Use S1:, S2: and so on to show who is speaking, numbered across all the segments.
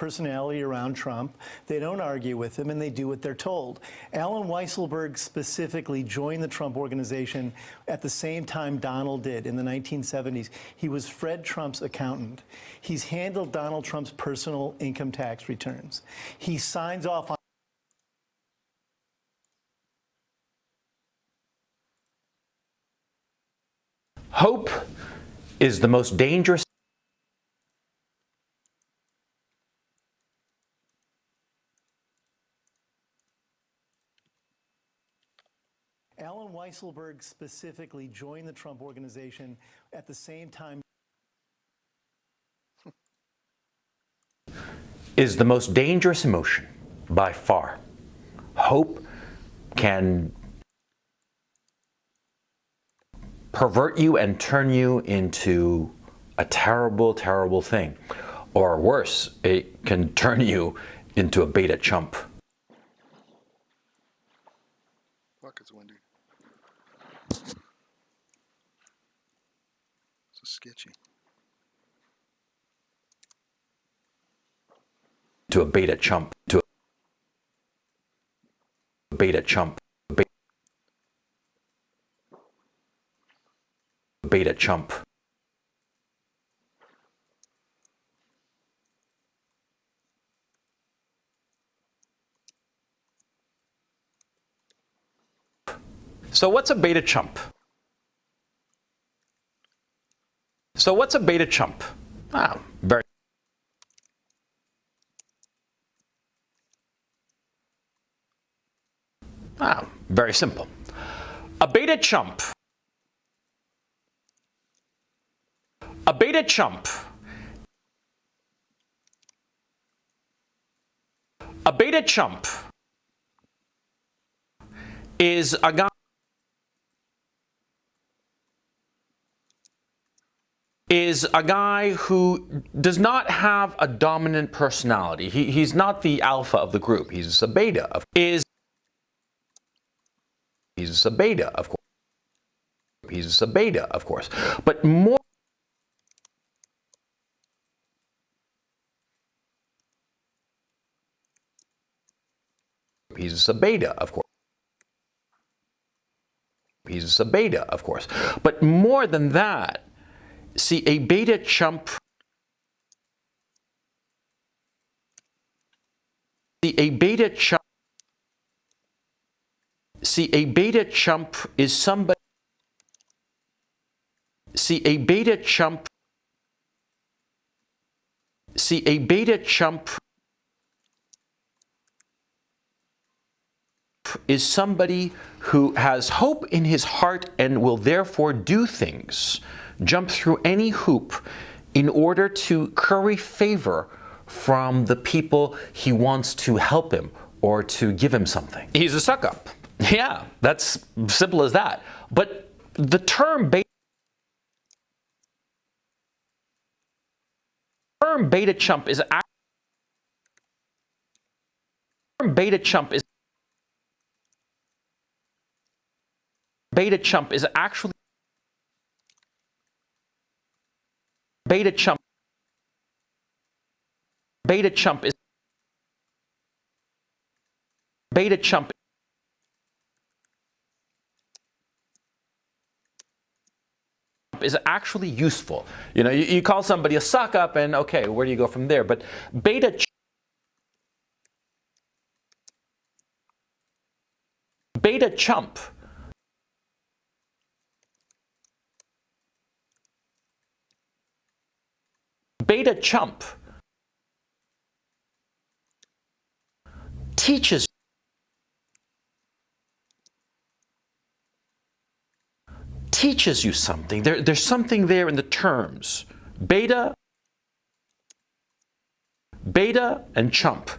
S1: personality around Trump. They don't argue with him, and they do what they're told. Alan Weisselberg specifically joined the Trump organization at the same time Donald did in the 1970s. He was Fred Trump's accountant. He's handled Donald Trump's personal income tax returns. He signs off on
S2: Hope is the most dangerous.
S1: Alan Weisselberg specifically joined the Trump organization at the same time.
S2: Is the most dangerous emotion by far. Hope can pervert you and turn you into a terrible, terrible thing. Or worse, it can turn you into a beta chump.
S3: Fuck, it's windy. So sketchy.
S2: To a beta chump. To a beta chump. Beta chump. So what's a beta chump? So what's a beta chump? Very simple. A beta chump. A beta chump. A beta chump is a guy who does not have a dominant personality. He's not the alpha of the group. He's a beta. He's a beta, of course. He's a beta, of course. But more He's a beta, of course. He's a beta, of course. But more than that, see, a beta chump. See, a beta chump. See, a beta chump is somebody. See, a beta chump. See, a beta chump is somebody who has hope in his heart and will therefore do things, jump through any hoop in order to curry favor from the people he wants to help him or to give him something. He's a suck-up. Yeah, that's simple as that. But the term beta chump is actually is actually useful. You know, you call somebody a suck up and okay, where do you go from there? But beta chump teaches you something. There's something there in the terms. Beta and chump.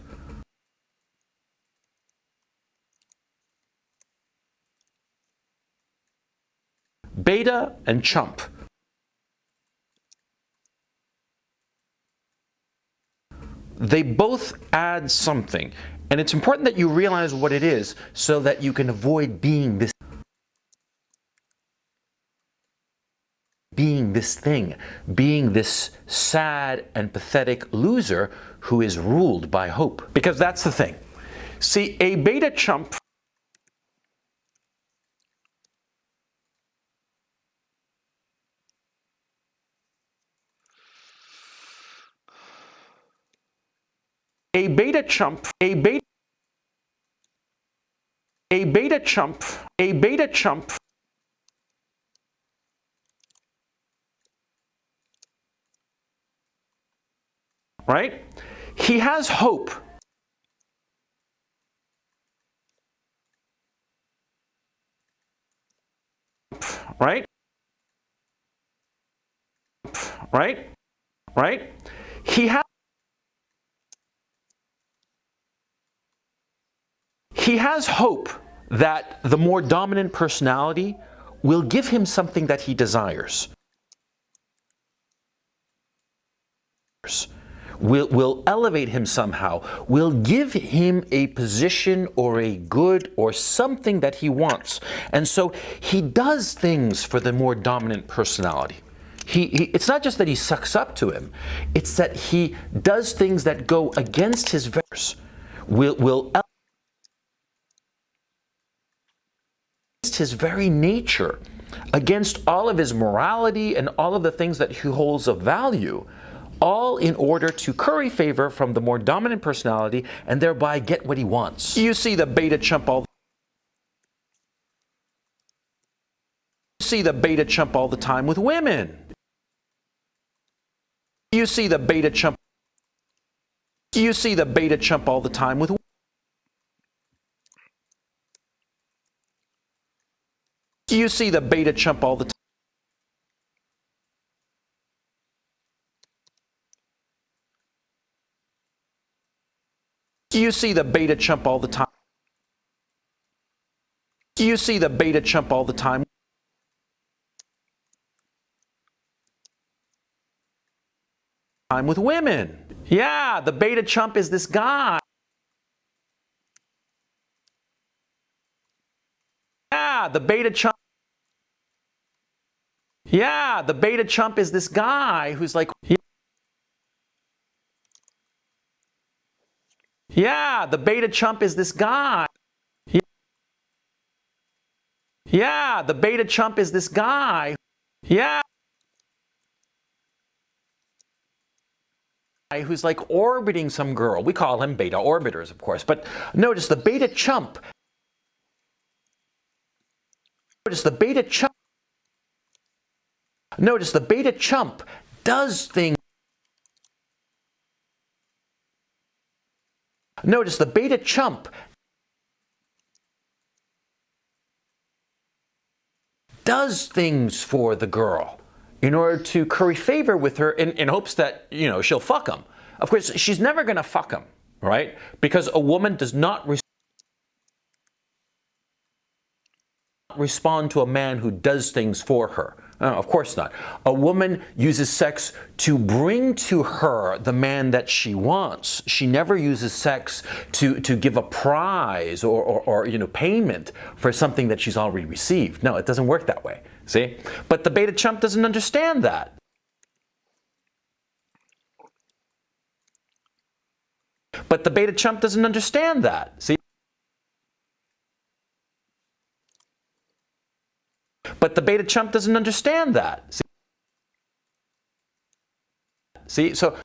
S2: Beta and chump. They both add something. And it's important that you realize what it is so that you can avoid being doing this thing, being this sad and pathetic loser who is ruled by hope. Because that's the thing. See, a beta chump a beta chump, a beta chump, a beta chump, right? He has hope. Right? Right? Right? He has hope that the more dominant personality will give him something that he desires. Will elevate him somehow, will give him a position or a good or something that he wants. And so he does things for the more dominant personality. It's not just that he sucks up to him, it's that he does things that go against his values, will elevate his very nature, against all of his morality and all of the things that he holds of value, all in order to curry favor from the more dominant personality and thereby get what he wants. You see the beta chump all the time with women. You see the beta chump all the time with You see the beta chump all the time. You see the beta chump all the time. You see the beta chump all the time. With women. Yeah, the beta chump is this guy. Yeah, the beta chump. Yeah, the beta chump is this guy who's like, yeah, the beta chump is this guy. Yeah, the beta chump is this guy. Yeah. Who's like orbiting some girl. We call him beta orbiters, of course. But notice the beta chump. Notice the beta chump. Notice the beta chump does things. Notice the beta chump does things for the girl in order to curry favor with her in hopes that, you know, she'll fuck him. Of course, she's never going to fuck him, right? Because a woman does not respond to a man who does things for her. Of course not. A woman uses sex to bring to her the man that she wants. She never uses sex to give a prize or you know, payment for something that she's already received. No, it doesn't work that way. See? But the beta chump doesn't understand that. But the beta chump doesn't understand that. See? But the beta chump doesn't understand that. See? So,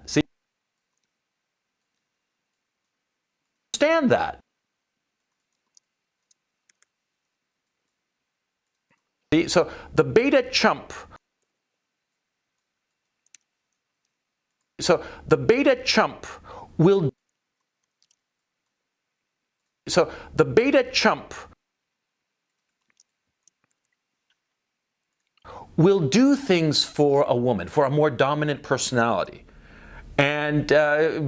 S2: see? Understand that. See? So the beta chump. So the beta chump will. So the beta chump will do things for a woman, for a more dominant personality. And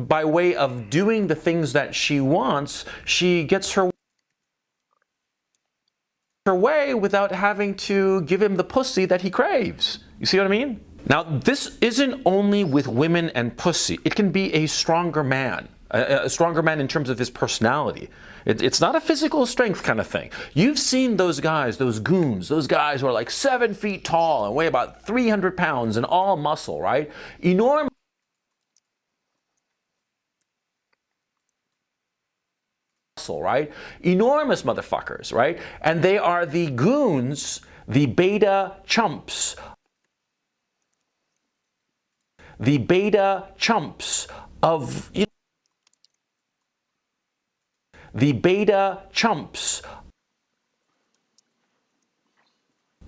S2: by way of doing the things that she wants, she gets her way without having to give him the pussy that he craves. You see what I mean? Now, this isn't only with women and pussy. It can be a stronger man. A stronger man in terms of his personality. It's not a physical strength kind of thing. You've seen those guys, those goons, those guys who are like 7 feet tall and weigh about 300 pounds and all muscle, right? Enormous. Right? Enormous motherfuckers, right? And they are the goons, the beta chumps. The beta chumps of, you know, the beta chumps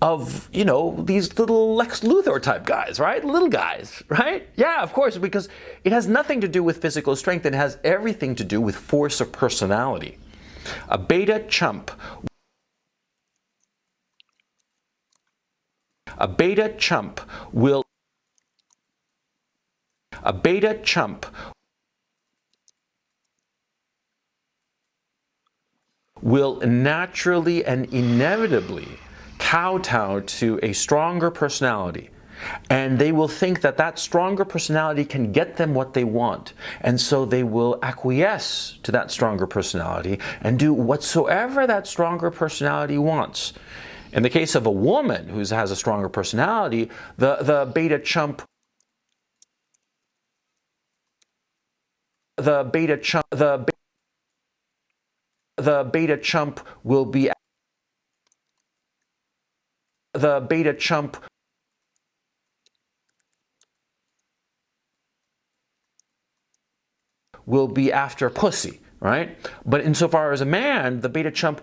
S2: of, you know, these little Lex Luthor type guys, right? Little guys, right? Yeah, of course, because it has nothing to do with physical strength. It has everything to do with force of personality. A beta chump will naturally and inevitably kowtow to a stronger personality. And they will think that that stronger personality can get them what they want. And so they will acquiesce to that stronger personality and do whatsoever that stronger personality wants. In the case of a woman who has a stronger personality, the beta chump will be after pussy, right? But insofar as a man, the beta chump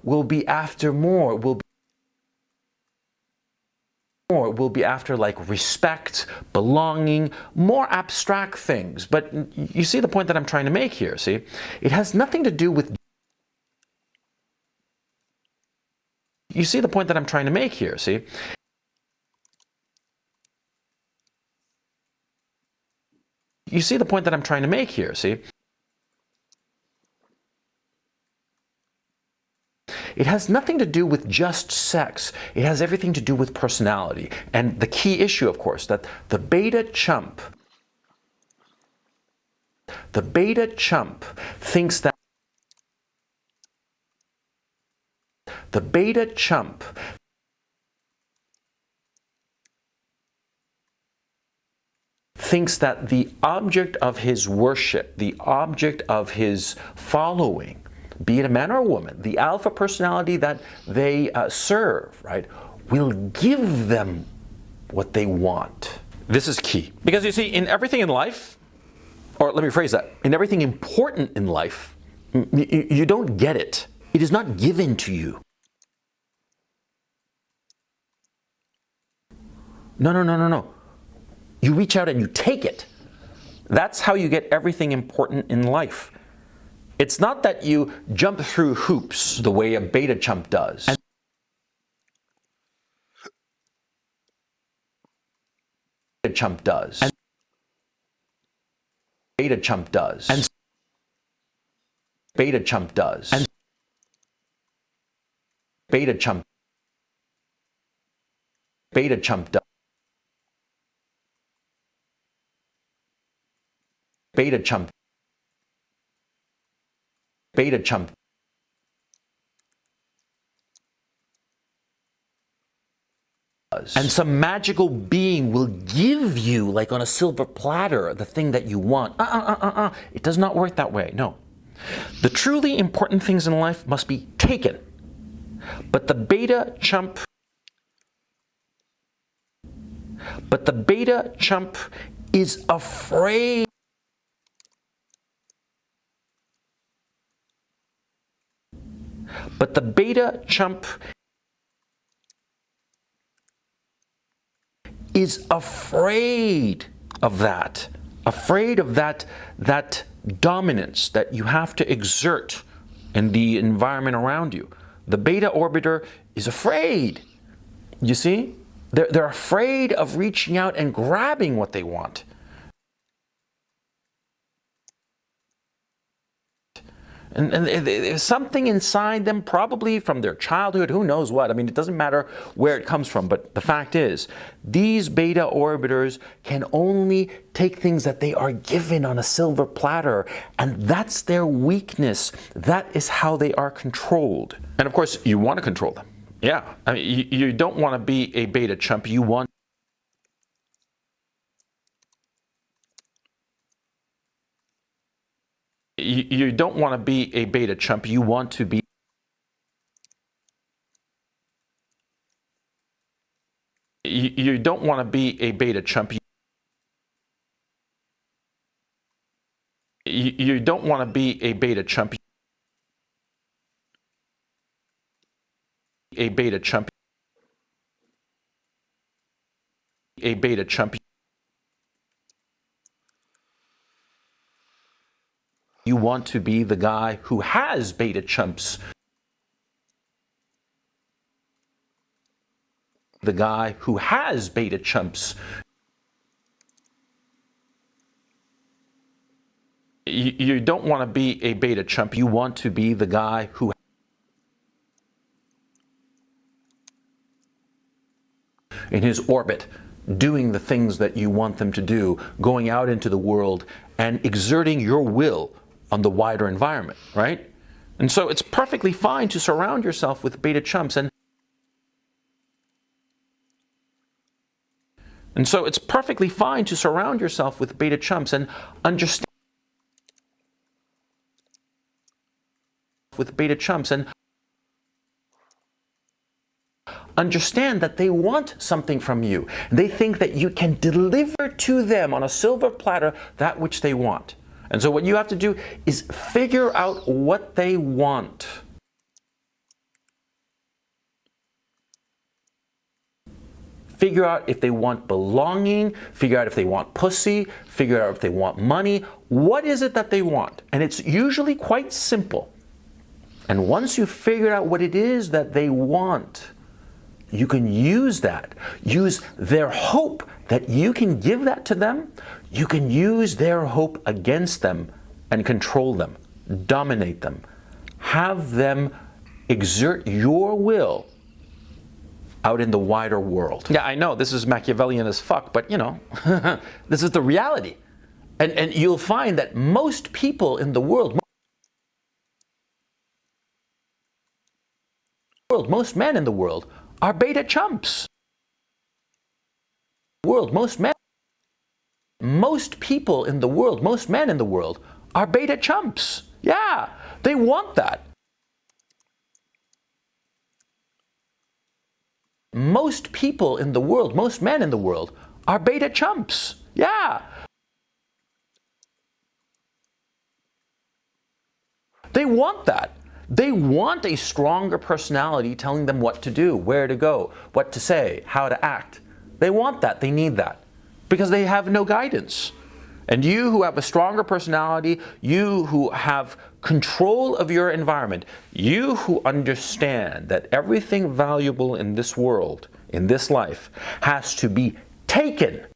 S2: will be after more, will be after like respect, belonging, more abstract things. But you see the point that I'm trying to make here, see? It has nothing to do with... You see the point that I'm trying to make here, see? You see the point that I'm trying to make here, see? It has nothing to do with just sex. It has everything to do with personality. And the key issue, of course, that the beta chump thinks that the object of his worship, the object of his following, be it a man or a woman, the alpha personality that they serve, right, will give them what they want. This is key. Because you see, in everything in life, or let me phrase that, in everything important in life, you don't get it. It is not given to you. No. You reach out and you take it. That's how you get everything important in life. It's not that you jump through hoops the way a beta chump does. Beta chump does. Beta chump does. And beta chump does. And beta chump. Beta chump does. Beta chump. Beta chump. And some magical being will give you, like on a silver platter, the thing that you want. It does not work that way, no. The truly important things in life must be taken. But the beta chump is afraid. But the beta chump is afraid of that dominance that you have to exert in the environment around you. The beta orbiter is afraid. You see? They're afraid of reaching out and grabbing what they want. And there's something inside them, probably from their childhood, who knows what. I mean, it doesn't matter where it comes from, but the fact is, these beta orbiters can only take things that they are given on a silver platter, and that's their weakness. That is how they are controlled. And of course, you want to control them. Yeah, I mean, you don't want to be a beta chump. You want you don't want to be a beta chump. You want to be you don't want to be a beta chump. You don't want to be a beta chump. A beta chump. A beta chump. You want to be the guy who has beta chumps. The guy who has beta chumps. You don't want to be a beta chump. You want to be the guy who in his orbit, doing the things that you want them to do, going out into the world and exerting your will on the wider environment, right? And so it's perfectly fine to surround yourself with beta chumps, and so it's perfectly fine to surround yourself with beta chumps and understand understand that they want something from you. They think that you can deliver to them on a silver platter that which they want. And so what you have to do is figure out what they want. Figure out if they want belonging, figure out if they want pussy, figure out if they want money. What is it that they want? And it's usually quite simple. And once you figure out what it is that they want, you can use that. Use their hope that you can give that to them. You can use their hope against them and control them, dominate them, have them exert your will out in the wider world. Yeah, I know this is Machiavellian as fuck, but you know, this is the reality. And you'll find that most people in the world, most men in the world, are beta chumps. Most people in the world, most men in the world, are beta chumps. Yeah, they want that. Most people in the world, most men in the world, are beta chumps. Yeah. They want that. They want a stronger personality telling them what to do, where to go, what to say, how to act. They want that. They need that because they have no guidance. And you who have a stronger personality, you who have control of your environment, you who understand that everything valuable in this world, in this life, has to be taken.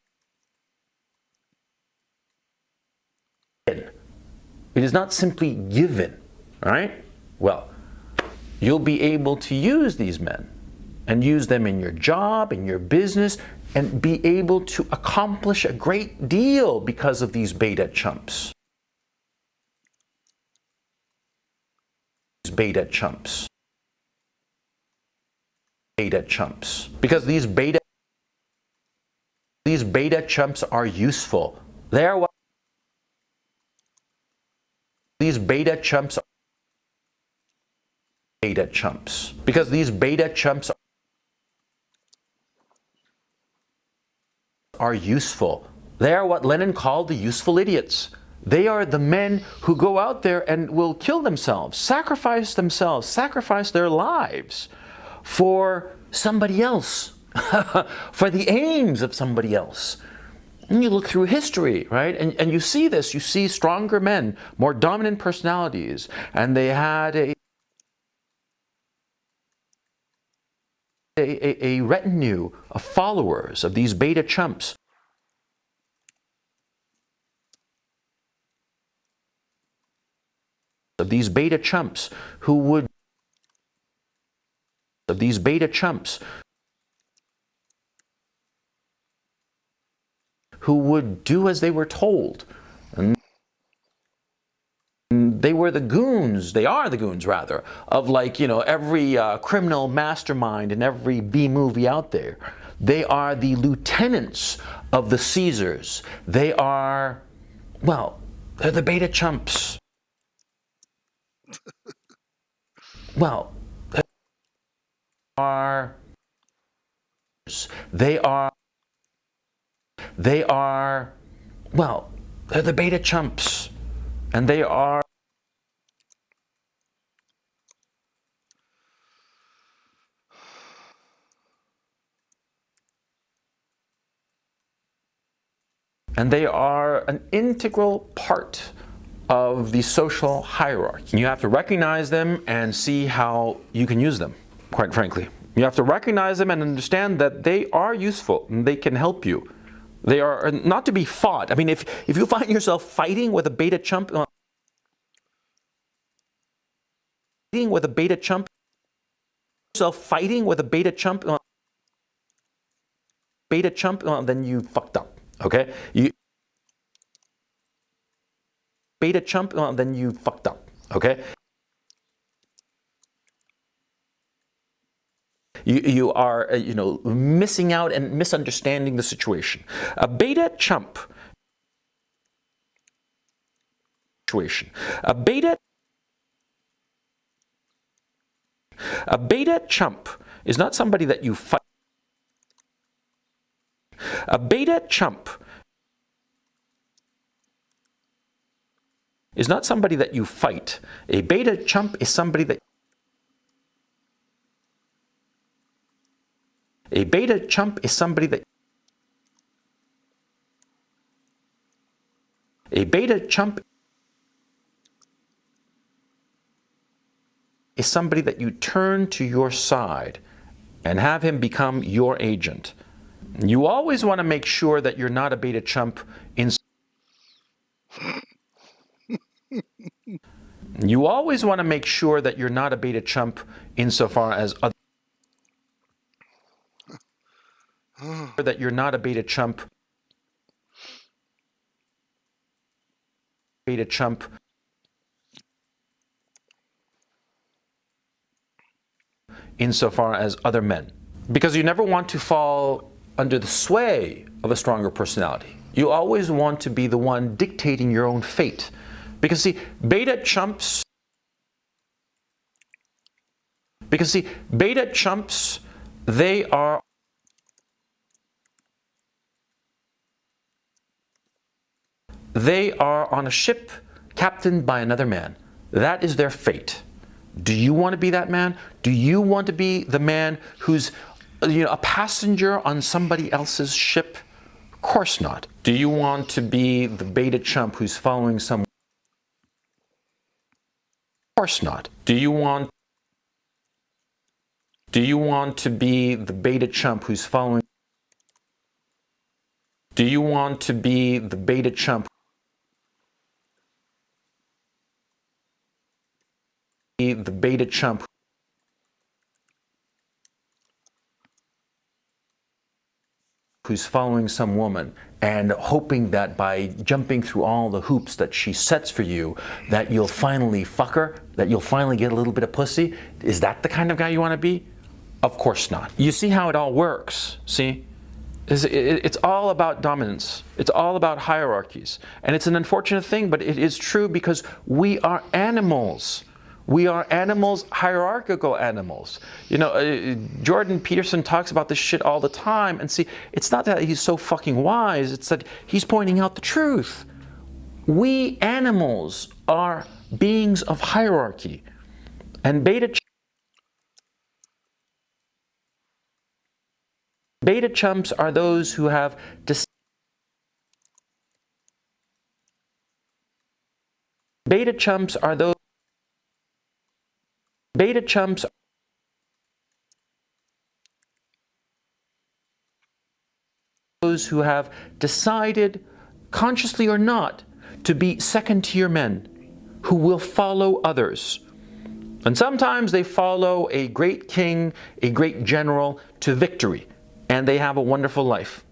S2: It is not simply given, right? Well, you'll be able to use these men and use them in your job, in your business, and be able to accomplish a great deal because of these beta chumps. Beta chumps. Beta chumps. Because these beta chumps are useful. They are what these beta chumps because these beta chumps are useful. They are what Lenin called the useful idiots. They are the men who go out there and will kill themselves, sacrifice their lives for somebody else, for the aims of somebody else. And you look through history, right? And you see this. You see stronger men, more dominant personalities, and they had a retinue of followers of these beta chumps. of these beta chumps who would do as they were told. And they were the goons, they are the goons rather, of like, every criminal mastermind in every B movie out there. They are the lieutenants of the Caesars. They are, well, they're the beta chumps. Well, they are, well, they're the beta chumps. And they are an integral part of the social hierarchy. You have to recognize them and see how you can use them, quite frankly. You have to recognize them and understand that they are useful and they can help you. They are not to be fought. I mean, if you find yourself fighting with a beta chump, then you fucked up. Okay? Then you fucked up. Okay? You are, missing out and misunderstanding the situation. A beta chump is not somebody that you fight. A beta chump is not somebody that you fight. A beta chump is somebody that A beta chump is somebody that you turn to your side and have him become your agent. You always want to make sure that you're not a beta chump insofar as that you're not a beta chump insofar as other men. Because you never want to fall under the sway of a stronger personality. You always want to be the one dictating your own fate. Because see, beta chumps, they are on a ship captained by another man. That is their fate. Do you want to be that man? Do you want to be the man who's a passenger on somebody else's ship? Of course not. Do you want to be the beta chump who's following someone? Of course not. Do you want to be the beta chump who's following? Do you want to be the beta chump? The beta chump who's following some woman and hoping that by jumping through all the hoops that she sets for you, that you'll finally fuck her, that you'll finally get a little bit of pussy? Is that the kind of guy you want to be? Of course not. You see how it all works, see? It's all about dominance. It's all about hierarchies. And it's an unfortunate thing, but it is true because we are animals. We are animals, hierarchical animals. Jordan Peterson talks about this shit all the time. And see, it's not that he's so fucking wise. It's that he's pointing out the truth. We animals are beings of hierarchy. And beta chumps are those who have Beta chumps are those who have decided, consciously or not, to be second-tier men, who will follow others. And sometimes they follow a great king, a great general to victory, and they have a wonderful life.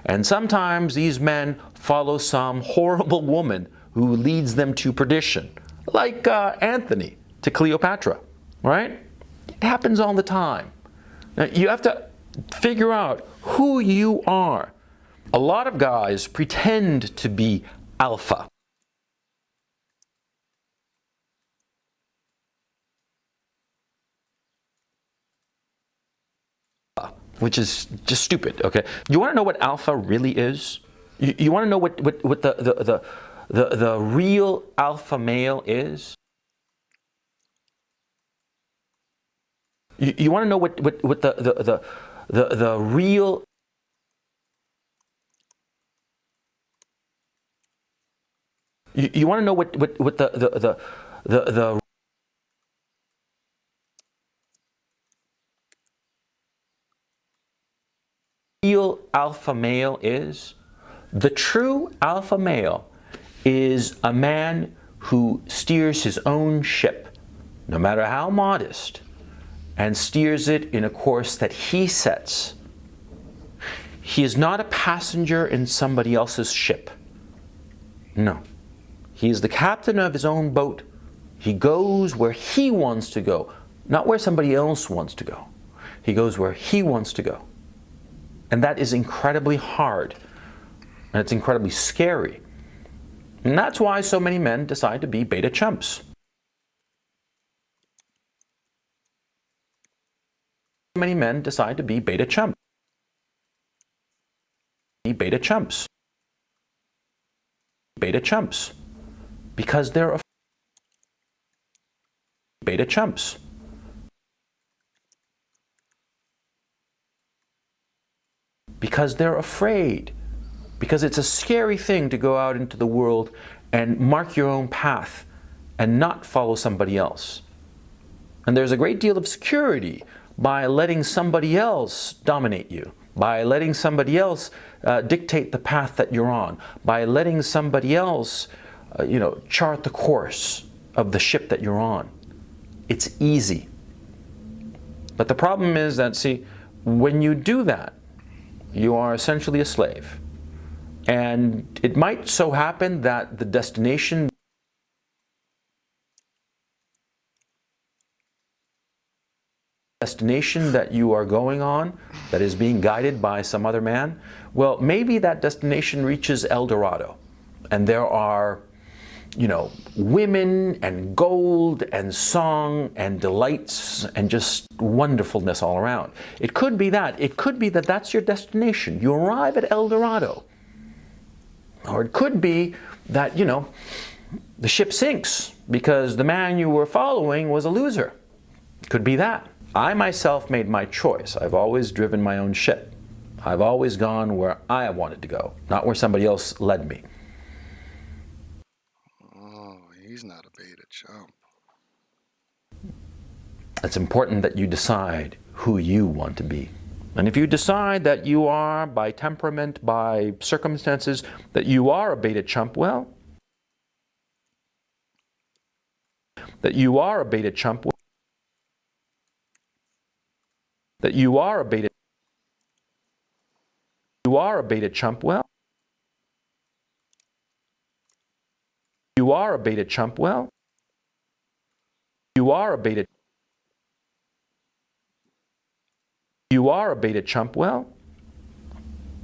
S2: And sometimes these men follow some horrible woman who leads them to perdition, like Anthony to Cleopatra, right? It happens all the time. Now, you have to figure out who you are. A lot of guys pretend to be alpha. Which is just stupid, okay? You want to know what alpha really is? You want to know what the real alpha male is? You want to know what the real you want to know what the real alpha male is? The true alpha male is a man who steers his own ship, no matter how modest, and steers it in a course that he sets. He is not a passenger in somebody else's ship. No. He is the captain of his own boat. He goes where he wants to go, not where somebody else wants to go. He goes where he wants to go. And that is incredibly hard. And it's incredibly scary. And that's why so many men decide to be beta chumps. Many men decide to be beta chumps. Be beta chumps. Beta chumps. Because they're beta chumps. Because they're afraid. Because it's a scary thing to go out into the world and mark your own path and not follow somebody else. And there's a great deal of security by letting somebody else dominate you, by letting somebody else dictate the path that you're on, by letting somebody else chart the course of the ship that you're on. It's easy. But the problem is that, see, when you do that, you are essentially a slave. And it might so happen that the destination that you are going on, that is being guided by some other man, well, maybe that destination reaches El Dorado. And there are, women and gold and song and delights and just wonderfulness all around. It could be that. It could be that that's your destination. You arrive at El Dorado. Or it could be that, the ship sinks because the man you were following was a loser. It could be that. I myself made my choice. I've always driven my own ship. I've always gone where I wanted to go, not where somebody else led me.
S3: Oh, he's not a beta chump.
S2: It's important that you decide who you want to be. And if you decide that you are, by temperament, by circumstances, that you are a beta chump, well, that you are a beta chump, that you are a beta, you are a beta chump, well, you are a beta chump, well, you are a beta, you are a beta chump, well,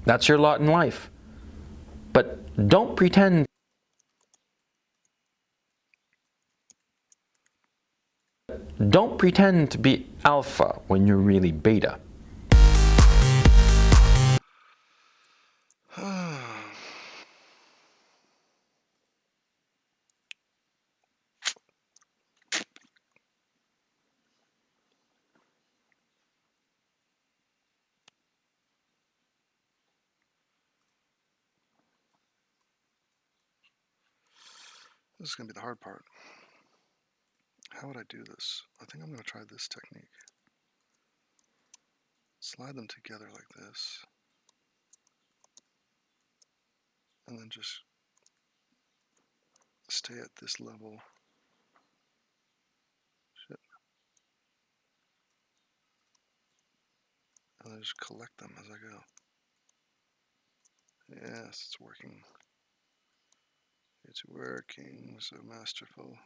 S2: that's your lot in life. But don't pretend to be alpha when you're really beta.
S3: This is going to be the hard part. How would I do this? I think I'm going to try this technique. Slide them together like this. And then just stay at this level I just collect them as I go. Yes, it's working. It's working, so masterful.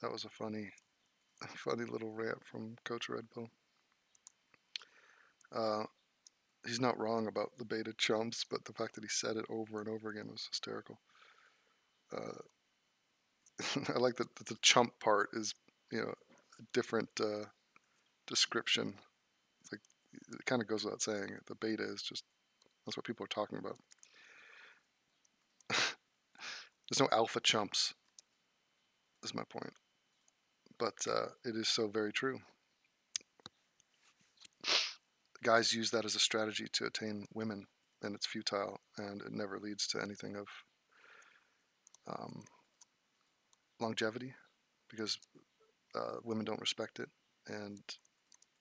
S3: That was a funny little rant from Coach Red Pill. He's not wrong about the beta chumps, but the fact that he said it over and over again was hysterical. I like that the chump part is, a different description. Like, it kind of goes without saying. The beta is just, that's what people are talking about. There's no alpha chumps, is my point. But it is so very true. Guys use that as a strategy to attain women, and it's futile, and it never leads to anything of longevity, because women don't respect it, and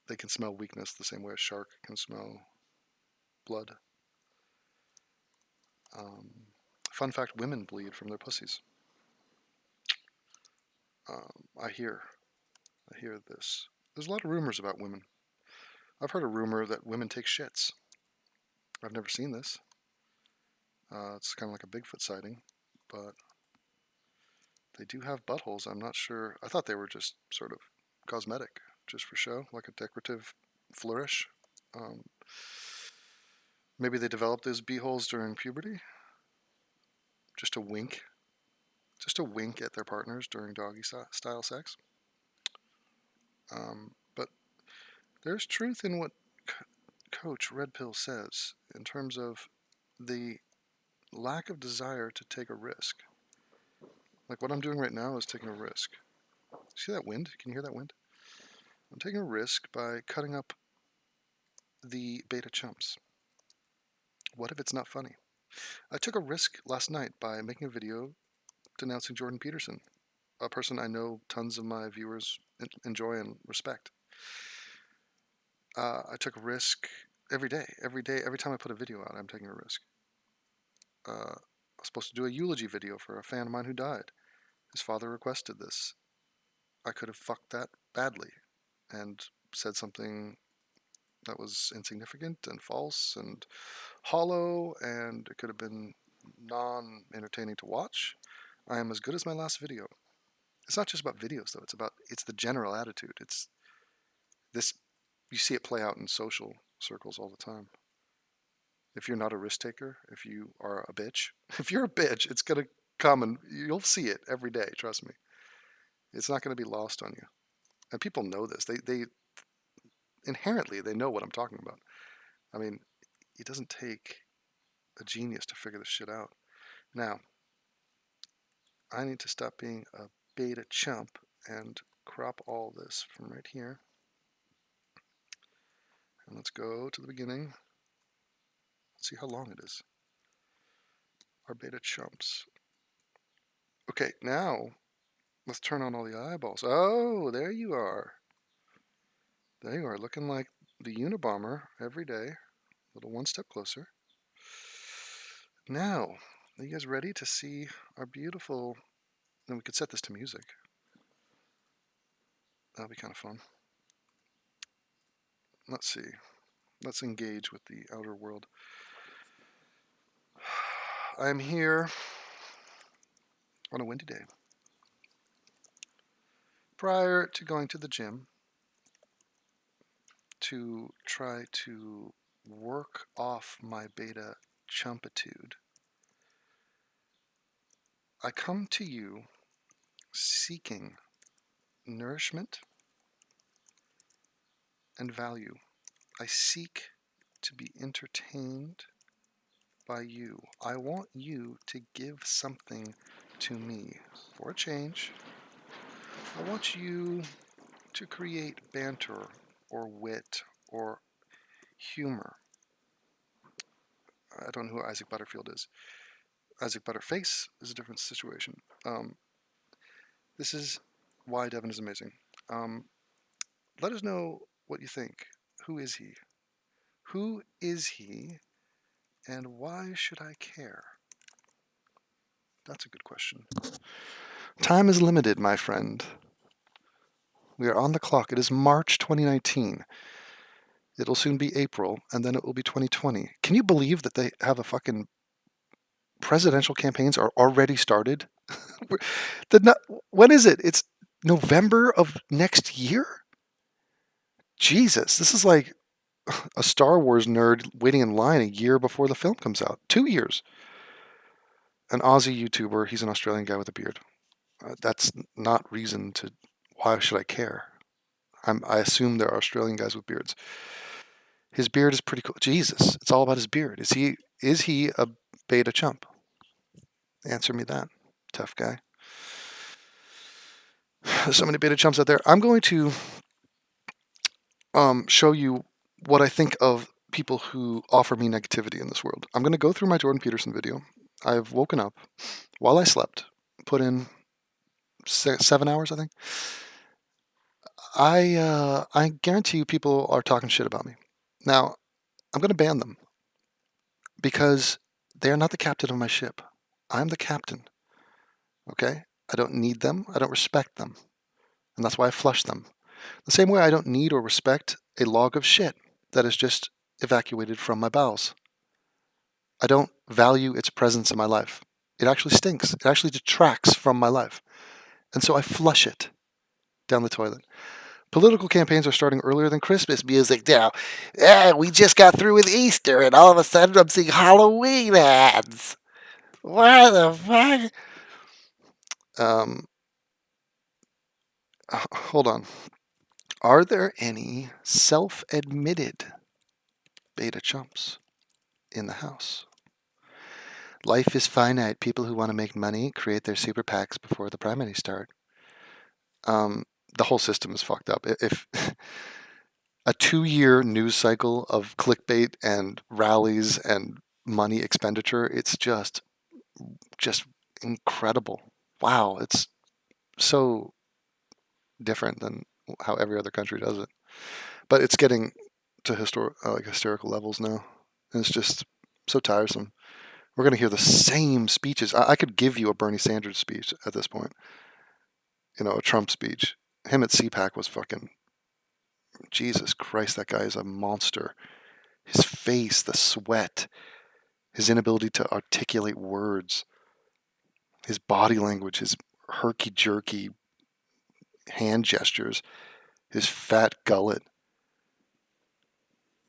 S3: they can smell weakness the same way a shark can smell blood. Fun fact, women bleed from their pussies. I hear this. There's a lot of rumors about women. I've heard a rumor that women take shits. I've never seen this. It's kind of like a Bigfoot sighting, but they do have buttholes. I'm not sure. I thought they were just sort of cosmetic, just for show, like a decorative flourish. Maybe they developed those beeholes during puberty, just to wink at their partners during doggy style sex. But there's truth in what Coach Red Pill says in terms of the lack of desire to take a risk. Like what I'm doing right now is taking a risk. See that wind? Can you hear that wind? I'm taking a risk by cutting up the beta chumps. What if it's not funny? I took a risk last night by making a video denouncing Jordan Peterson, a person I know tons of my viewers enjoy and respect. I took a risk every day. Every time I put a video out, I'm taking a risk. I was supposed to do a eulogy video for a fan of mine who died. His father requested this. I could have fucked that badly and said something that was insignificant and false and hollow, and it could have been non-entertaining to watch. I am as good as my last video. It's not just about videos, though. It's the general attitude. It's this. You see it play out in social circles all the time. If you're not a risk taker, if you are a bitch, if you're a bitch, it's gonna come and you'll see it every day. Trust me. It's not gonna be lost on you. And people know this. They inherently they know what I'm talking about. I mean, it doesn't take a genius to figure this shit out. Now, I need to stop being a beta chump and crop all this from right here. And let's go to the beginning. Let's see how long it is. Our beta chumps. Okay, now let's turn on all the eyeballs. Oh, there you are. There you are, looking like the Unabomber every day. A little one step closer. Now, are you guys ready to see our beautiful... And we could set this to music. That'll be kind of fun. Let's see. Let's engage with the outer world. I'm here on a windy day. Prior to going to the gym to try to work off my beta chumpitude, I come to you seeking nourishment and value. I seek to be entertained by you. I want you to give something to me for a change. I want you to create banter or wit or humor. I don't know who Isaac Butterfield is. Isaac Butterface is a different situation. This is why Devin is amazing. Let us know what you think. Who is he? Who is he, and why should I care? That's a good question. Time is limited, my friend. We are on the clock. It is March 2019. It'll soon be April, and then it will be 2020. Can you believe that they have a fucking presidential campaigns are already started? When is it? It's November of next year? Jesus, this is like a Star Wars nerd waiting in line a year before the film comes out. 2 years. An Aussie YouTuber, he's an Australian guy with a beard. That's not reason to, why should I care? I assume there are Australian guys with beards. His beard is pretty cool. Jesus, it's all about his beard. Is he a beta chump? Answer me that, tough guy. There's so many beta chumps out there. I'm going to show you what I think of people who offer me negativity in this world. I'm going to go through my Jordan Peterson video. I've woken up while I slept, put in 7 hours, I think. I guarantee you people are talking shit about me. Now, I'm going to ban them because they're not the captain of my ship. I'm the captain. Okay? I don't need them. I don't respect them. And that's why I flush them. The same way I don't need or respect a log of shit that is just evacuated from my bowels. I don't value its presence in my life. It actually stinks. It actually detracts from my life. And so I flush it down the toilet. Political campaigns are starting earlier than Christmas music now. Yeah, we just got through with Easter, and all of a sudden I'm seeing Halloween ads. What the fuck? Hold on. Are there any self-admitted beta chumps in the house? Life is finite. People who want to make money create their super PACs before the primaries start. The whole system is fucked up. If a 2-year news cycle of clickbait and rallies and money expenditure, it's just incredible. Wow, it's so different than how every other country does it. But it's getting to hysterical levels now. And it's just so tiresome. We're going to hear the same speeches. I could give you a Bernie Sanders speech at this point. You know, a Trump speech. Him at CPAC was fucking... Jesus Christ, that guy is a monster. His face, the sweat, his inability to articulate words, his body language, his herky-jerky hand gestures, his fat gullet.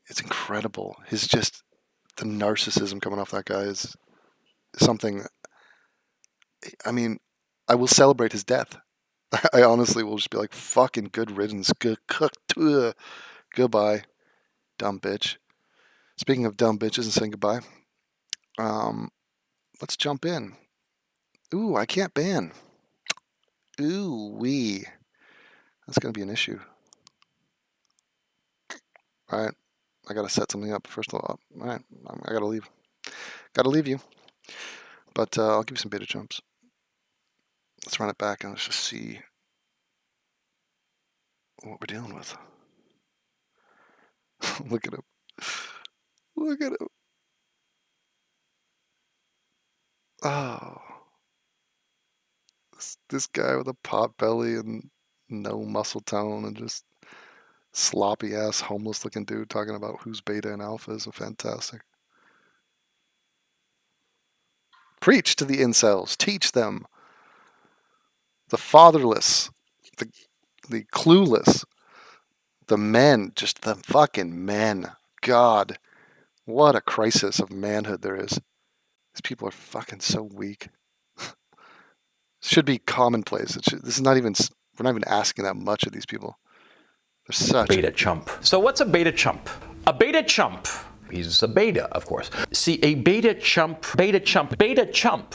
S3: It's incredible. The narcissism coming off that guy is something. I mean, I will celebrate his death. I honestly will just be like, fucking good riddance. Goodbye, dumb bitch. Speaking of dumb bitches and saying goodbye, let's jump in. Ooh, I can't ban. Ooh, wee. That's going to be an issue. All right. I got to set something up first of all. All right. I got to leave. Got to leave you. But I'll give you some beta jumps. Let's run it back and let's just see what we're dealing with. Look at him. Look at him. Oh. This guy with a pot belly and no muscle tone and just sloppy ass homeless looking dude talking about who's beta and alpha is fantastic. Preach to the incels. Teach them. The fatherless. The clueless. The men. Just the fucking men. God. What a crisis of manhood there is. These people are fucking so weak. Should be commonplace. This is not even... We're not even asking that much of these people. They're such...
S2: Beta chump. So what's a beta chump? A beta chump. He's a beta, of course. See, a beta chump, beta chump, beta chump.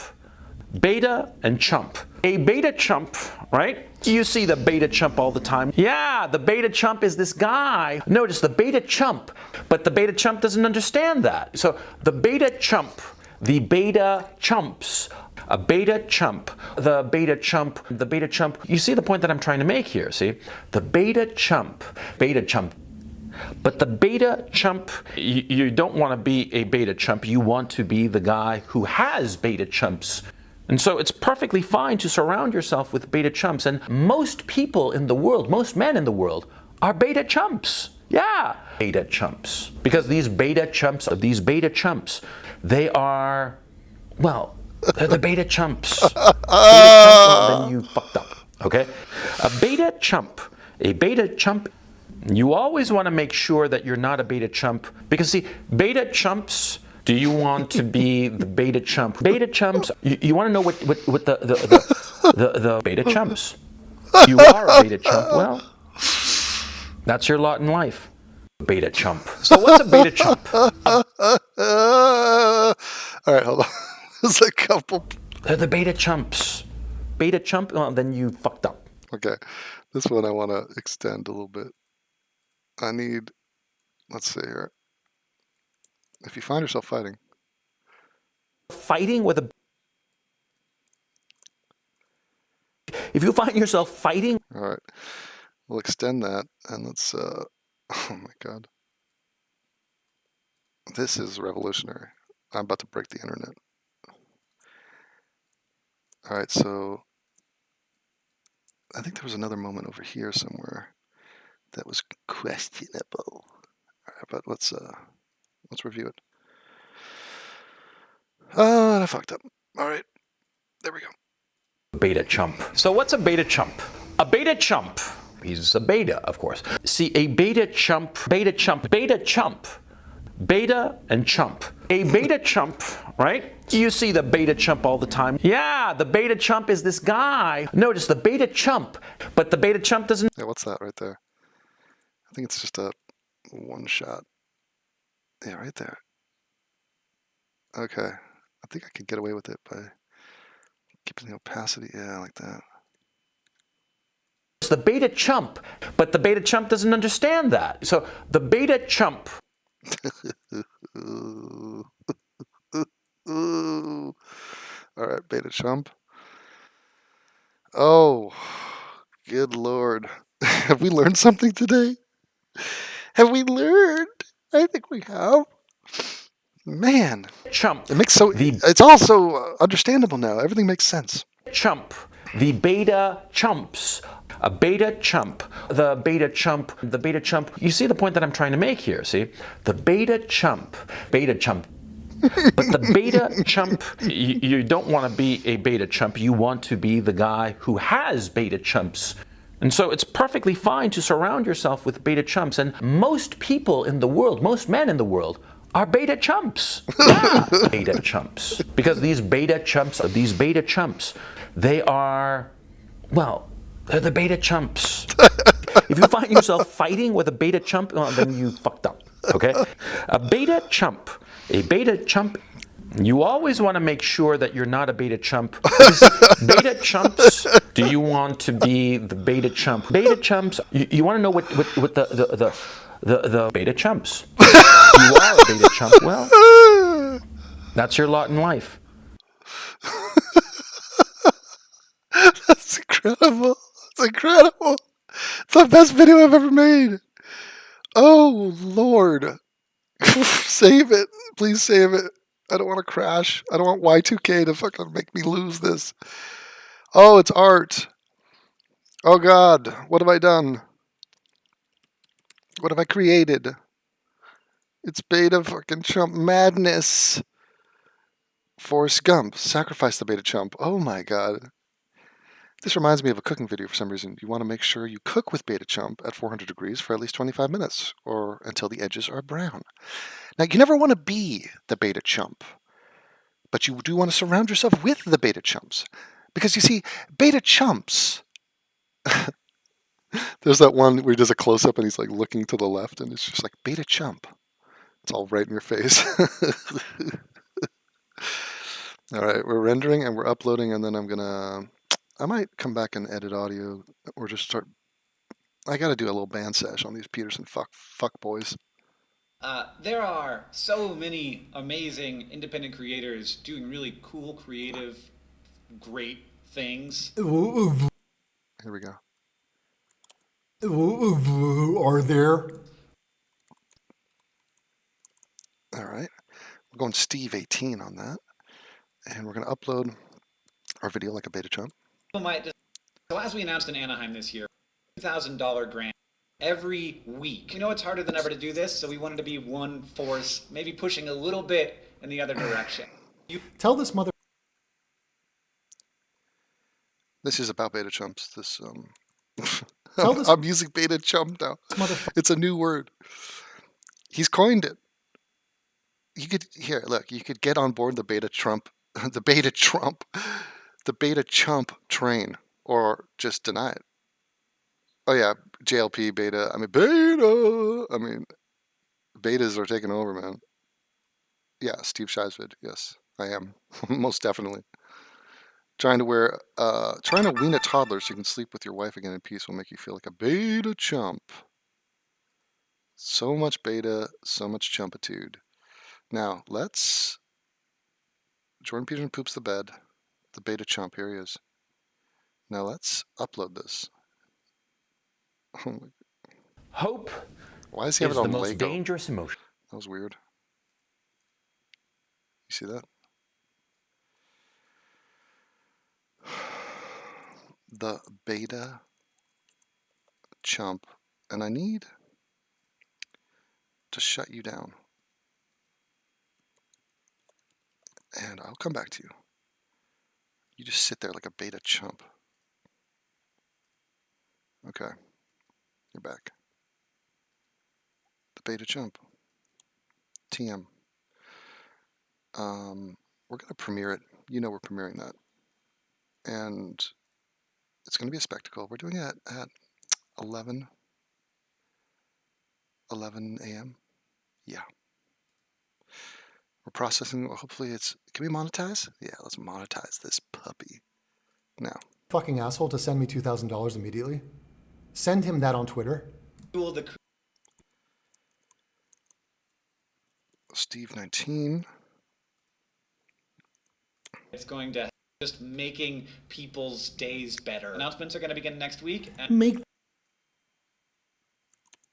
S2: Beta and chump. A beta chump, right? You see the beta chump all the time. Yeah, the beta chump is this guy. Notice the beta chump, but the beta chump doesn't understand that. So the beta chump, the beta chumps, a beta chump, the beta chump, the beta chump. You see the point that I'm trying to make here, see? The beta chump. But the beta chump, you don't want to be a beta chump. You want to be the guy who has beta chumps And so it's perfectly fine to surround yourself with beta chumps. And most people in the world, most men in the world, are beta chumps. Yeah, beta chumps. Because these beta chumps, they are, well, they're the beta chumps. Beta chump, well, then you fucked up, okay? A beta chump, you always want to make sure that you're not a beta chump. Because see, beta chumps, do you want to be the beta chump? Beta chumps, you want to know what the beta chumps. You are a beta chump. Well, that's your lot in life. Beta chump. So what's a beta chump?
S3: All right, hold on. There's a couple.
S2: They're the beta chumps. Beta chump, well, then you fucked up.
S3: Okay, this one I want to extend a little bit. I need, let's see here. If you find yourself fighting
S2: Fighting with a... If you find yourself fighting...
S3: All right, we'll extend that, and let's, oh my God. This is revolutionary. I'm about to break the internet. All right, so I think there was another moment over here somewhere that was questionable. All right, but let's review it. Oh, and I fucked up. All right, there we go.
S2: Beta chump. So what's a beta chump? A beta chump. He's a beta, of course. See, a beta chump, beta and chump. A beta chump, right? You see the beta chump all the time. Yeah, the beta chump is this guy. Notice the beta chump, but the beta chump doesn't...
S3: Yeah, what's that right there? I think it's just a one shot. Yeah, right there. Okay, I think I could get away with it by keeping the opacity. Yeah, like that.
S2: It's the beta chump, but the beta chump doesn't understand that. So the beta chump...
S3: Ooh. Ooh. All right, beta chump. Oh, good Lord. Have we learned something today? Have we learned? I think we have. Man,
S2: Chump.
S3: it makes it's also understandable now. Everything makes sense.
S2: Chump. The beta chumps. A beta chump. The beta chump. The beta chump. You see the point that I'm trying to make here, see? The beta chump. Beta chump. But the beta chump, you don't want to be a beta chump. You want to be the guy who has beta chumps. And so it's perfectly fine to surround yourself with beta chumps. And most people in the world, most men in the world, are beta chumps. Yeah, beta chumps. Because these beta chumps, they are, well, they're the beta chumps. If you find yourself fighting with a beta chump, well, then you fucked up, okay? A beta chump, you always want to make sure that you're not a beta chump. Beta chumps, do you want to be the beta chump? Beta chumps, you want to know what the beta chumps. You are a beta chump. Well, that's your lot in life.
S3: That's incredible. That's incredible. It's the best video I've ever made. Oh, Lord. Save it. Please save it. I don't want to crash. I don't want Y2K to fucking make me lose this. Oh, it's art. Oh, God. What have I done? What have I created? It's beta fucking chump madness. Forrest Gump. Sacrifice the beta chump. Oh, my God. This reminds me of a cooking video for some reason. You want to make sure you cook with beta chump at 400 degrees for at least 25 minutes or until the edges are brown. Now, you never want to be the beta chump, but you do want to surround yourself with the beta chumps. Because you see, beta chumps... There's that one where he does a close-up and he's like looking to the left and it's just like, beta chump. It's all right in your face. All right, we're rendering and we're uploading, and then I might come back and edit audio or just start... I gotta do a little band sesh on these Peterson fuck boys.
S4: There are so many amazing independent creators doing really cool, creative, great things.
S3: Here we go.
S1: Are there?
S3: All right, we're going Steve 18 on that, and we're gonna upload. Our video like a beta chump?
S4: People might just, so as we announced in Anaheim this year, $2,000 grant every week. You know it's harder than ever to do this, so we wanted to be one force, maybe pushing a little bit in the other direction.
S5: Tell this mother.
S3: This is about beta chumps. This
S5: Tell this
S3: I'm using beta chump now.
S5: motherfucker.
S3: It's a new word. He's coined it. You could look. You could get on board the beta chump train, or just deny it. Oh yeah, JLP beta. I mean beta. I mean, betas are taking over, man. Yeah, Steve Scheisvid. Yes, I am most definitely. Trying to wean a toddler so you can sleep with your wife again in peace will make you feel like a beta chump. So much beta, so much chumpitude. Now, Jordan Peterson poops the bed. The beta chump, here he is. Now let's upload this. Oh my.
S2: Hope
S3: Why does he have
S2: is
S3: it
S2: the
S3: on
S2: most
S3: Lego?
S2: dangerous emotion.
S3: That was weird. You see that? The beta chump, and I need to shut you down. And I'll come back to you. You just sit there like a beta chump. Okay. You're back. The beta chump. TM. We're going to premiere it. You know we're premiering that. And it's going to be a spectacle. We're doing it at 11 a.m. Yeah. We're processing. Hopefully can we monetize? Yeah, let's monetize this puppy. Now.
S5: Fucking asshole to send me $2,000 immediately. Send him that on Twitter.
S3: Steve 19.
S4: It's going to just making people's days better. Announcements are going to begin next week. And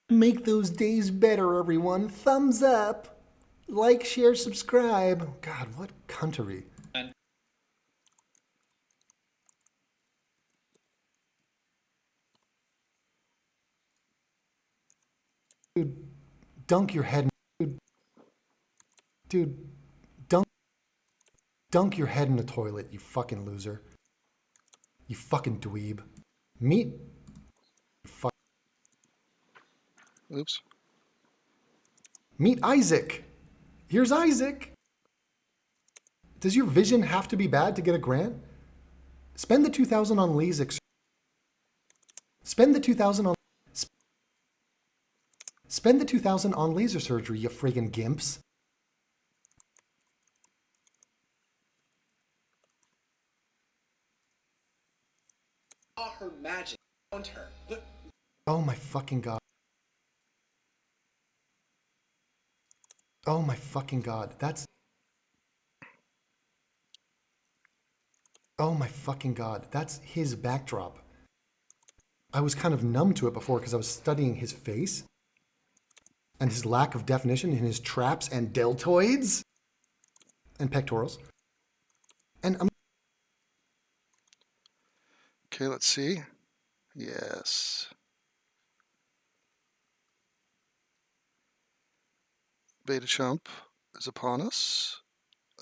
S5: Make those days better, everyone. Thumbs up. Like, share, subscribe. God, what cuntery. Dude, dunk your head. Dude, dunk your head in the toilet, you fucking loser. You fucking dweeb. Meet.
S3: Oops.
S5: Meet Isaac. Here's Isaac. Does your vision have to be bad to get a grant? Spend the $2,000 on LASIK. Spend the $2,000 on laser surgery, you friggin' gimps.
S6: Her magic around her. But
S5: Oh my fucking god. Oh my fucking god. Oh my fucking god. That's his backdrop. I was kind of numb to it before because I was studying his face and his lack of definition in his traps and deltoids and pectorals. And
S3: Okay, let's see. Yes. Beta chump is upon us.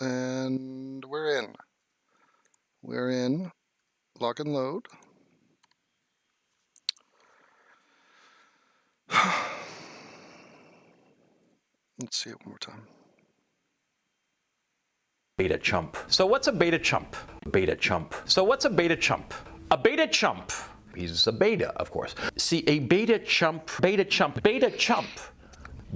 S3: And we're in. We're in. Lock and load. Let's see it one more time.
S2: Beta chump. So what's a beta chump? Beta chump. So what's a beta chump? A beta chump. He's a beta, of course. See, a beta chump, beta chump, beta chump.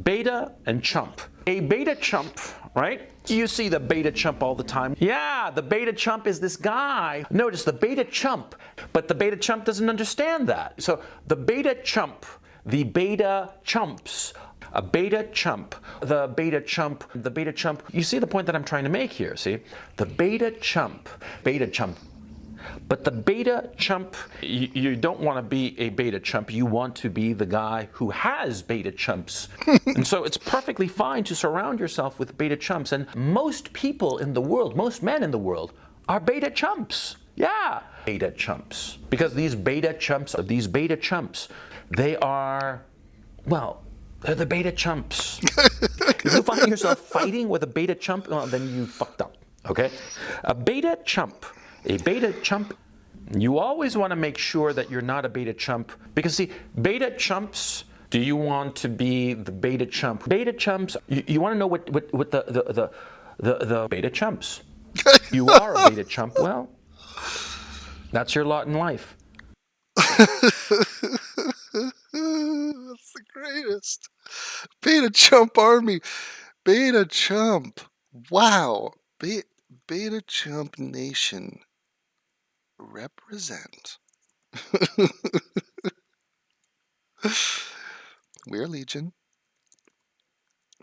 S2: Beta and chump. A beta chump, right? You see the beta chump all the time. Yeah, the beta chump is this guy. Notice the beta chump, but the beta chump doesn't understand that. So the beta chump, the beta chumps, a beta chump, the beta chump, the beta chump. You see the point that I'm trying to make here, see? The beta chump, beta chump. But the beta chump, you don't want to be a beta chump. You want to be the guy who has beta chumps. And so it's perfectly fine to surround yourself with beta chumps. And most people in the world, most men in the world, are beta chumps. Yeah, beta chumps. Because these beta chumps, they are, well, they're the beta chumps. If you find yourself fighting with a beta chump, well, then you fucked up, okay? A beta chump, you always want to make sure that you're not a beta chump. Because see, beta chumps, do you want to be the beta chump? Beta chumps, you want to know what the beta chumps. You are a beta chump, well, that's your lot in life.
S3: That's the greatest. Beta Chump Army. Beta Chump. Wow. Beta Chump Nation. Represent. We're Legion.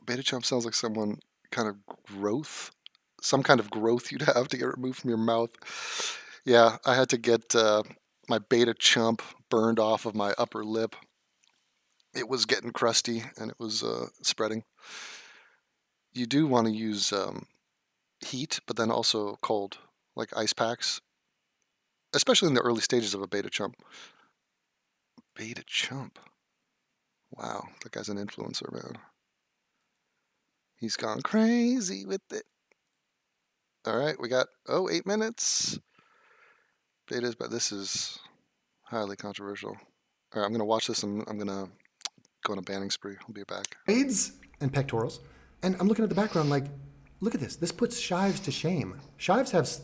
S3: Beta Chump sounds like some kind of growth you'd have to get removed from your mouth. Yeah, I had to get my Beta Chump burned off of my upper lip. It was getting crusty and it was spreading. You do want to use heat, but then also cold, like ice packs, especially in the early stages of a Beta Chump. Beta Chump. Wow, that guy's an influencer, man. He's gone crazy with it. All right, we got 8 minutes. Betas, but this is highly controversial. All right, I'm gonna watch this and I'm gonna go on a banning spree. I'll be back.
S5: Aids and pectorals. And I'm looking at the background like, look at this. This puts Shives to shame. Shives has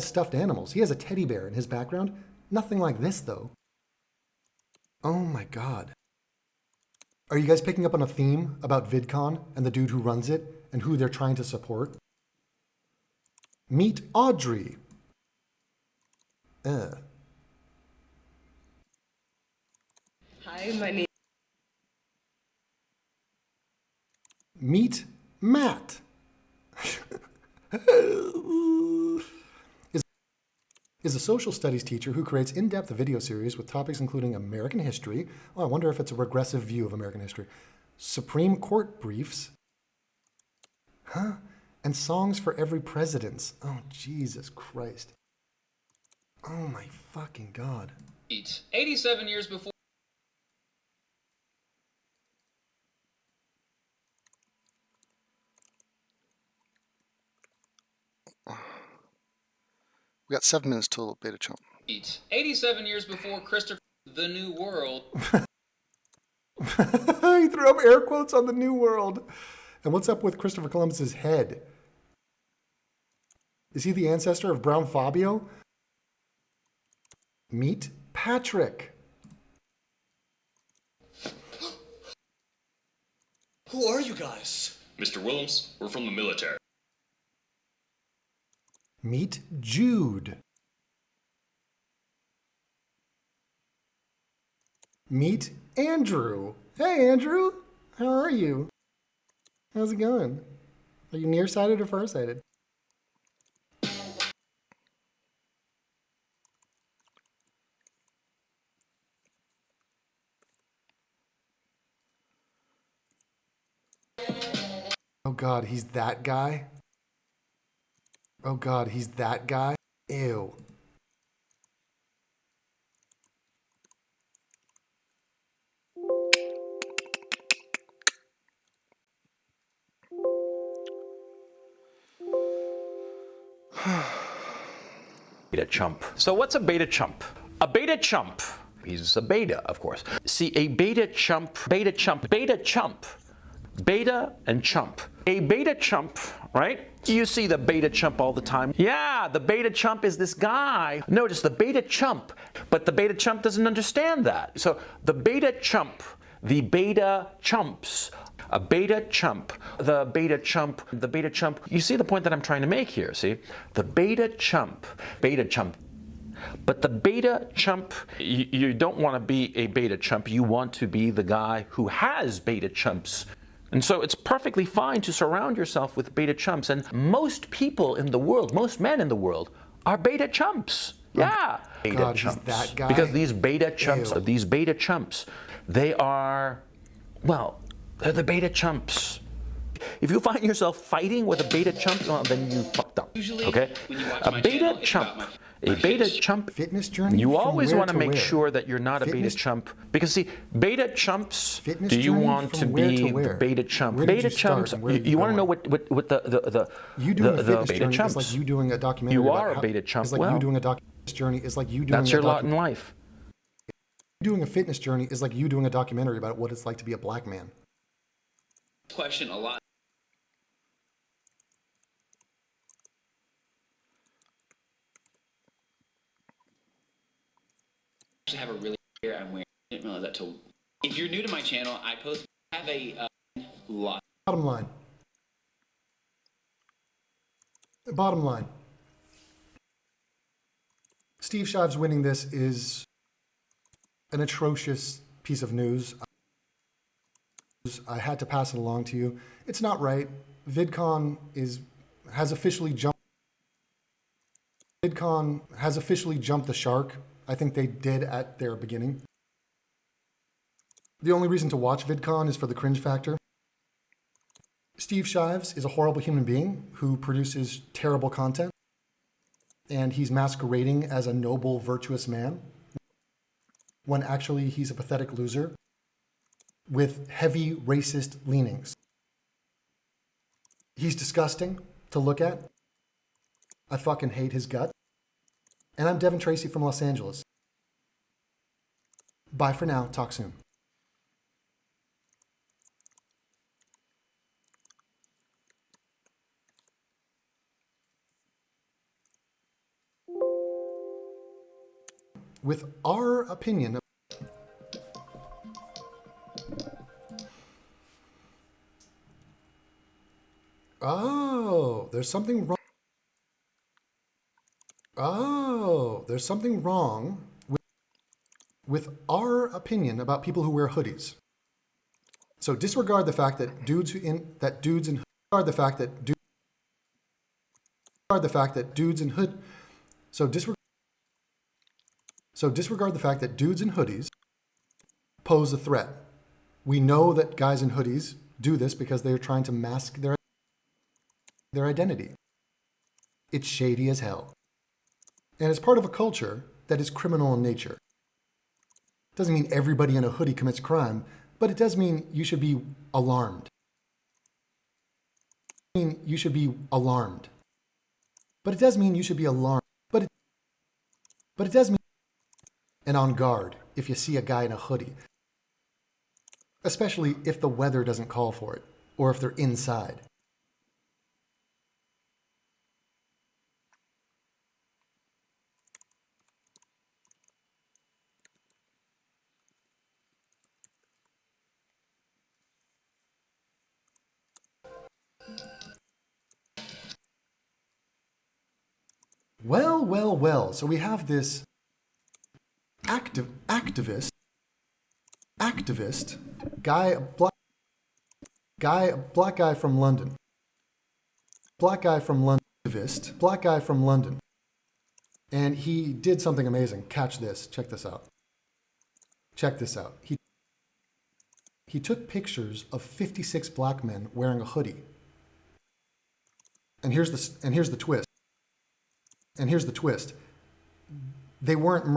S5: stuffed animals. He has a teddy bear in his background. Nothing like this, though. Oh my God. Are you guys picking up on a theme about VidCon and the dude who runs it and who they're trying to support? Meet Audrey.
S7: Hi, my name.
S5: Meet Matt. Is a social studies teacher who creates in-depth video series with topics including American history. Oh, I wonder if it's a regressive view of American history. Supreme Court briefs. And songs for every president. Oh, Jesus Christ. Oh my fucking God.
S8: 87 years before.
S3: We got 7 minutes till Beta Chump.
S8: 87 years before Christopher the New World.
S5: He threw up air quotes on the New World. And what's up with Christopher Columbus's head? Is he the ancestor of Brown Fabio? Meet Patrick.
S6: Who are you guys?
S9: Mr. Williams, we're from the military.
S5: Meet Jude. Meet Andrew. Hey, Andrew. How are you? How's it going? Are you nearsighted or farsighted? Oh God, he's that guy? Oh God, he's that guy? Ew.
S2: Beta chump. So what's a beta chump? A beta chump. He's a beta, of course. See, a beta chump, beta and chump. A beta chump, right? You see the beta chump all the time. Yeah, the beta chump is this guy. Notice the beta chump, but the beta chump doesn't understand that. So the beta chump, the beta chumps, a beta chump, the beta chump, the beta chump. You see the point that I'm trying to make here, see? The beta chump. But the beta chump, you don't want to be a beta chump. You want to be the guy who has beta chumps. And so it's perfectly fine to surround yourself with beta chumps. And most people in the world, most men in the world, are beta chumps. Yeah. Beta
S5: God,
S2: chumps.
S5: he's that guy?
S2: Because these beta chumps,
S5: Ew.
S2: they are, well, they're the beta chumps. If you find yourself fighting with a beta chump, well, then you fucked up.
S8: Usually,
S2: Okay?
S8: when you watch
S2: A
S8: my
S2: beta
S8: channel, it's
S2: chump.
S8: about
S2: A
S8: my
S2: beta
S8: face.
S2: chump.
S5: Fitness journey.
S2: You
S5: from
S2: always
S5: where
S2: want to make
S5: where?
S2: sure that you're not a beta
S5: Fitness-
S2: chump, because see, beta chumps.
S5: Fitness
S2: Do you
S5: journey
S2: want
S5: from
S2: to
S5: where
S2: be
S5: to
S2: the
S5: where?
S2: beta chump?
S5: Where did
S2: Beta
S5: you start
S2: chumps.
S5: and where are you
S2: You want to know
S5: going?
S2: what the
S5: You doing a fitness
S2: beta
S5: journey
S2: chumps.
S5: is like you doing a documentary.
S2: You
S5: about
S2: are a
S5: how-
S2: beta chump.
S5: It's like
S2: Well,
S5: you doing a documentary journey. Is like you doing
S2: that's
S5: a
S2: your lot in life.
S5: doing a fitness journey is like you doing a documentary about what it's like to be a black man.
S8: Question a lot. I actually have a really here I'm wearing. I didn't realize that till. If you're new to my channel, I have a lot.
S5: Bottom line. Bottom line. Steve Shives winning this is an atrocious piece of news. I had to pass it along to you. It's not right. VidCon has officially jumped. VidCon has officially jumped the shark. I think they did at their beginning. The only reason to watch VidCon is for the cringe factor. Steve Shives is a horrible human being who produces terrible content, and he's masquerading as a noble, virtuous man, when actually he's a pathetic loser with heavy racist leanings. He's disgusting to look at. I fucking hate his gut. And I'm Devin Tracy from Los Angeles. Bye for now. Talk soon. With our opinion. Oh, there's something wrong. Oh, there's something wrong with our opinion about people who wear hoodies. So disregard the fact that dudes in hood. So disregard the fact that dudes in hoodies pose a threat. We know that guys in hoodies do this because they're trying to mask their identity. It's shady as hell. And it's part of a culture that is criminal in nature. Doesn't mean everybody in a hoodie commits crime, but it does mean you should be alarmed. But it does mean you should be alarmed. But it does mean and on guard if you see a guy in a hoodie. Especially if the weather doesn't call for it, or if they're inside. Well. So we have this activist guy, black guy from London. Black guy from London. And he did something amazing. Catch this. Check this out. He took pictures of 56 black men wearing a hoodie. And here's the twist. They weren't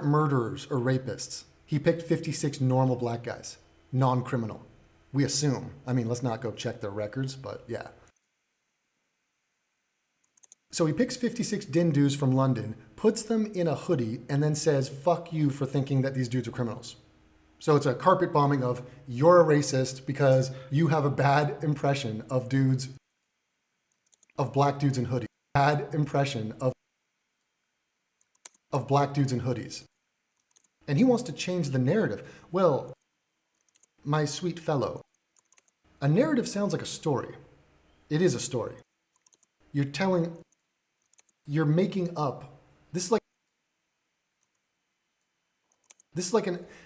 S5: murderers or rapists. He picked 56 normal black guys, non-criminal. We assume. I mean, let's not go check their records, but yeah. So he picks 56 dindus from London, puts them in a hoodie, and then says, fuck you for thinking that these dudes are criminals. So it's a carpet bombing of, you're a racist because you have a bad impression of black dudes in hoodies. Bad impression of black dudes in hoodies. And he wants to change the narrative. Well, my sweet fellow, a narrative sounds like a story. It is a story. You're making up.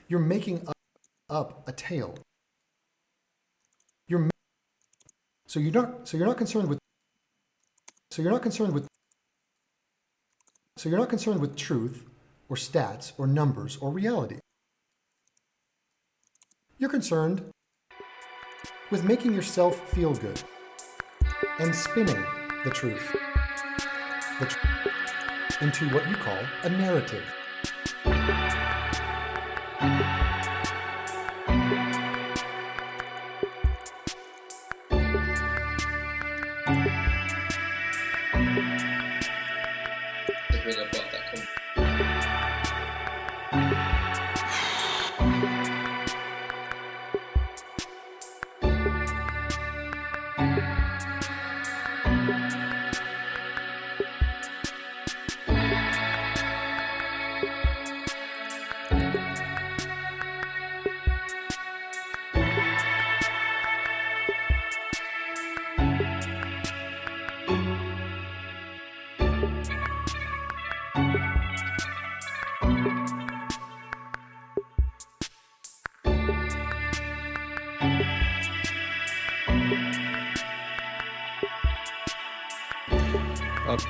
S5: You're making up a tale. So you're not concerned with truth or stats or numbers or reality. You're concerned with making yourself feel good and spinning the truth into what you call a narrative.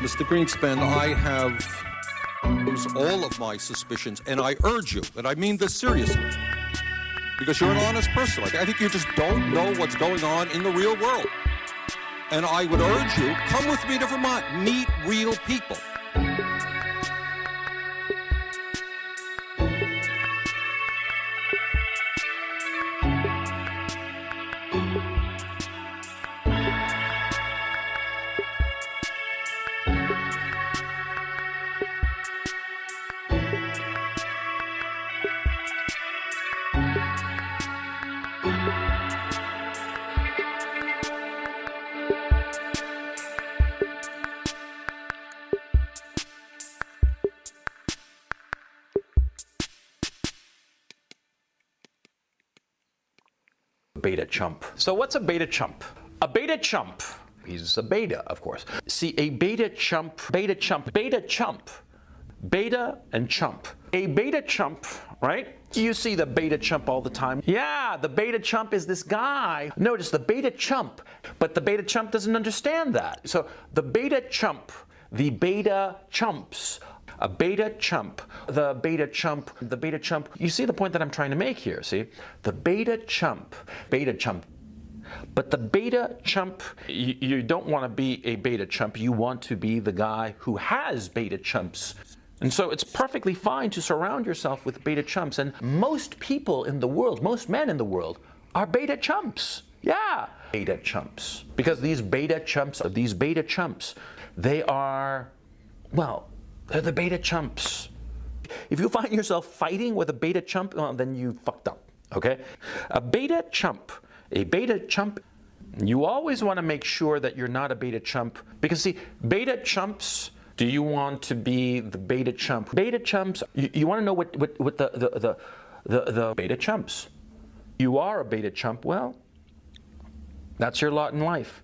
S10: Mr. Greenspan, I have all of my suspicions, and I urge you, and I mean this seriously, because you're an honest person. I think you just don't know what's going on in the real world. And I would urge you, come with me to Vermont, meet real people.
S2: Beta chump. So what's a beta chump? A beta chump. He's a beta, of course. See, a beta chump, beta chump, beta chump. Beta and chump. A beta chump, right? You see the beta chump all the time. Yeah, the beta chump is this guy. Notice the beta chump, but the beta chump doesn't understand that. So the beta chump, the beta chumps, a beta chump, the beta chump, the beta chump. You see the point that I'm trying to make here, see? The beta chump. But the beta chump, you don't want to be a beta chump. You want to be the guy who has beta chumps. And so it's perfectly fine to surround yourself with beta chumps. And most people in the world, most men in the world, are beta chumps. Yeah, beta chumps. Because these beta chumps, they are, well, they're the beta chumps. If you find yourself fighting with a beta chump, well, then you fucked up, okay? A beta chump, you always want to make sure that you're not a beta chump. Because see, beta chumps, do you want to be the beta chump? Beta chumps, you want to know what the beta chumps. You are a beta chump, well, that's your lot in life.